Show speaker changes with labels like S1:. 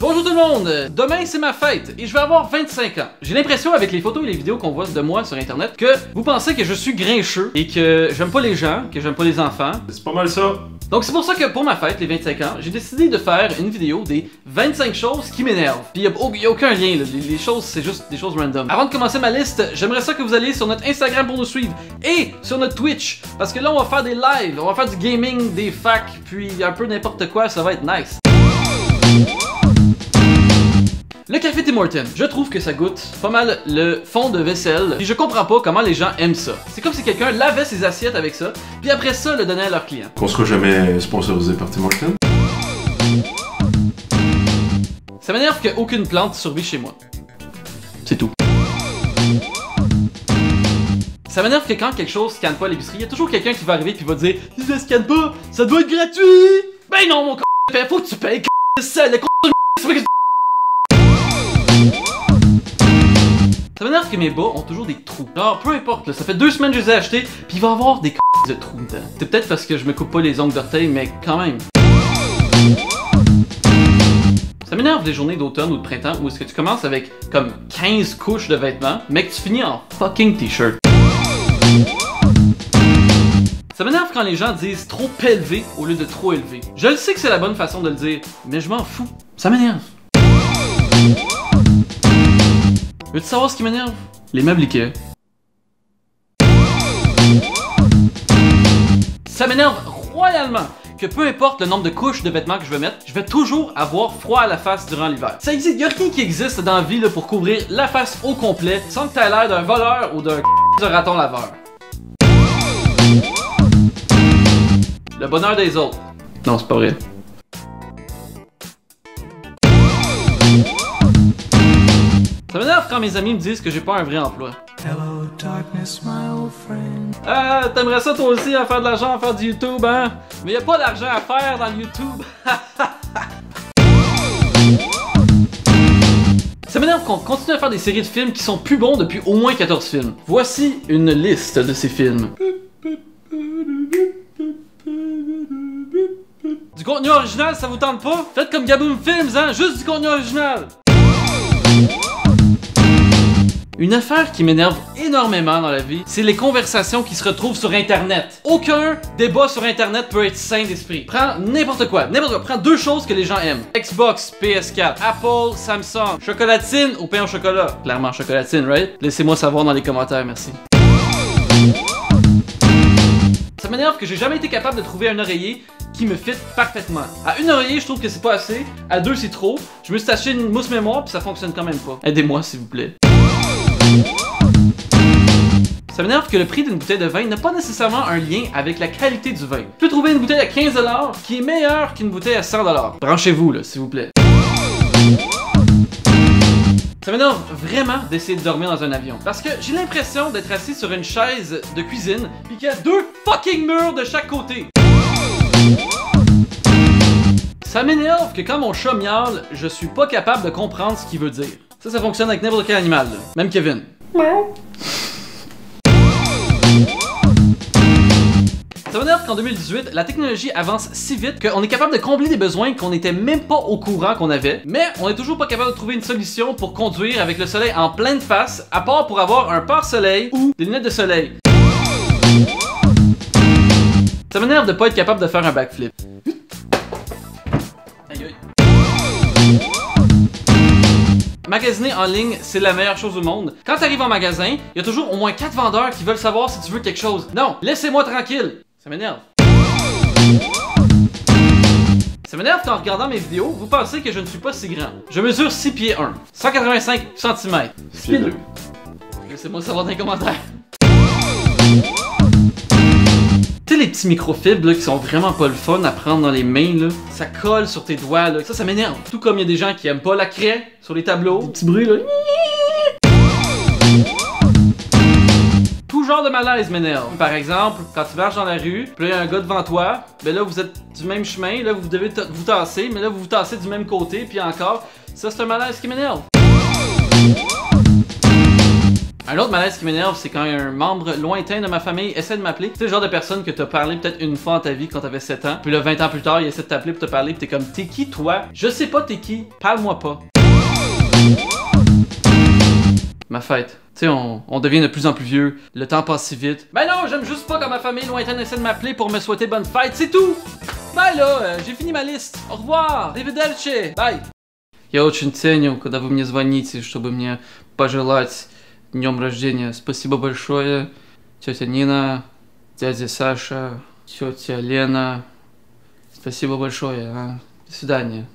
S1: Bonjour tout le monde! Demain c'est ma fête et je vais avoir 25 ans. J'ai l'impression avec les photos et les vidéos qu'on voit de moi sur internet que vous pensez que je suis grincheux et que j'aime pas les gens, que j'aime pas les enfants.
S2: C'est pas mal ça.
S1: Donc c'est pour ça que pour ma fête, les 25 ans, j'ai décidé de faire une vidéo des 25 choses qui m'énervent. Puis y a aucun lien, là. Les choses c'est juste des choses random. Avant de commencer ma liste, j'aimerais ça que vous alliez sur notre Instagram pour nous suivre et sur notre Twitch. Parce que là on va faire des lives, on va faire du gaming, des facs, puis un peu n'importe quoi, ça va être nice. Le café Tim Hortons, je trouve que ça goûte pas mal le fond de vaisselle, et je comprends pas comment les gens aiment ça. C'est comme si quelqu'un lavait ses assiettes avec ça, puis après ça le donnait à leurs clients.
S2: Qu'on sera jamais sponsorisé par Tim Hortons.
S1: Ça m'énerve qu'aucune plante survit chez moi. C'est tout. Ça m'énerve que quand quelque chose scanne pas à l'épicerie, il y a toujours quelqu'un qui va arriver puis va dire « Si ça scanne pas, ça doit être gratuit! » Ben non mon c***, faut que tu payes, ça, le c*** de Ça m'énerve que mes bas ont toujours des trous. Genre, peu importe, là, ça fait 2 semaines que je les ai achetés, puis il va y avoir des de trous dedans. C'est peut-être parce que je me coupe pas les ongles d'orteil, mais quand même. Ça m'énerve les journées d'automne ou de printemps où est-ce que tu commences avec comme 15 couches de vêtements, mais que tu finis en fucking t-shirt. Ça m'énerve quand les gens disent trop élevé au lieu de trop élevé. Je le sais que c'est la bonne façon de le dire, mais je m'en fous. Ça m'énerve. Veux-tu savoir ce qui m'énerve? Les meubles Ikea. Ça m'énerve royalement que peu importe le nombre de couches de vêtements que je vais mettre, je vais toujours avoir froid à la face durant l'hiver. Ça existe, y'a rien qui existe dans la vie là, pour couvrir la face au complet sans que t'aies l'air d'un voleur ou d'un de raton laveur. Le bonheur des autres. Non, c'est pas vrai. Ça m'énerve quand mes amis me disent que j'ai pas un vrai emploi. Hello, darkness, my old friend. Ah, t'aimerais ça toi aussi à faire de l'argent, à faire du YouTube, hein? Mais y a pas d'argent à faire dans le YouTube. Ça m'énerve qu'on continue à faire des séries de films qui sont plus bons depuis au moins 14 films. Voici une liste de ces films. Du contenu original, ça vous tente pas? Faites comme Gaboom Films, hein? Juste du contenu original! Une affaire qui m'énerve énormément dans la vie, c'est les conversations qui se retrouvent sur Internet. Aucun débat sur Internet peut être sain d'esprit. Prends n'importe quoi. Prends 2 choses que les gens aiment. Xbox, PS4, Apple, Samsung, chocolatine ou pain au chocolat. Clairement chocolatine, right? Laissez-moi savoir dans les commentaires, merci. Ça m'énerve que j'ai jamais été capable de trouver un oreiller qui me fit parfaitement. À une oreiller, je trouve que c'est pas assez. À 2, c'est trop. Je me suis acheté une mousse mémoire puis ça fonctionne quand même pas. Aidez-moi s'il vous plaît. Ça m'énerve que le prix d'une bouteille de vin n'a pas nécessairement un lien avec la qualité du vin. Tu peux trouver une bouteille à 15$ qui est meilleure qu'une bouteille à 100$. Branchez-vous là, s'il vous plaît. Ça m'énerve vraiment d'essayer de dormir dans un avion. Parce que j'ai l'impression d'être assis sur une chaise de cuisine pis qu'il y a 2 fucking murs de chaque côté. Ça m'énerve que quand mon chat miaule, je suis pas capable de comprendre ce qu'il veut dire. Ça fonctionne avec n'importe quel animal, là. Même Kevin. Ça m'énerve qu'en 2018, la technologie avance si vite qu'on est capable de combler des besoins qu'on n'était même pas au courant qu'on avait, mais on est toujours pas capable de trouver une solution pour conduire avec le soleil en pleine face, à part pour avoir un pare-soleil ou des lunettes de soleil. Ça m'énerve de pas être capable de faire un backflip. Aïe aïe. Magasiner en ligne, c'est la meilleure chose au monde. Quand t'arrives en magasin, il y a toujours au moins 4 vendeurs qui veulent savoir si tu veux quelque chose. Non, laissez-moi tranquille. Ça m'énerve. Ça m'énerve qu'en regardant mes vidéos, vous pensez que je ne suis pas si grand. Je mesure 6 pieds 1, 185 cm. 6 pieds 2. Laissez-moi savoir dans les commentaires. Tu sais les petits microfibres là, qui sont vraiment pas le fun à prendre dans les mains là, ça colle sur tes doigts là, ça m'énerve. Tout comme il y a des gens qui aiment pas la craie sur les tableaux, des petits bruits là. Tout genre de malaise m'énerve. Par exemple, quand tu marches dans la rue, puis là il y a un gars devant toi, ben là vous êtes du même chemin, là vous devez vous tasser, mais là vous vous tassez du même côté, puis encore, ça c'est un malaise qui m'énerve. Un autre malaise qui m'énerve, c'est quand un membre lointain de ma famille essaie de m'appeler. C'est le genre de personne que t'as parlé peut-être une fois dans ta vie quand t'avais 7 ans. Puis là, 20 ans plus tard, il essaie de t'appeler pour te parler. Puis t'es comme, t'es qui toi? Je sais pas t'es qui. Parle-moi pas. Ma fête. Tu sais, on devient de plus en plus vieux. Le temps passe si vite. Ben non, j'aime juste pas quand ma famille lointaine essaie de m'appeler pour me souhaiter bonne fête. C'est tout! Ben là, j'ai fini ma liste. Au revoir. Arrivederci. Bye. Я очень ценю, когда вы мне звоните, чтобы мне пожелать днем рождения. Спасибо большое, тетя Нина, дядя Саша, тетя Лена. Спасибо большое. До свидания.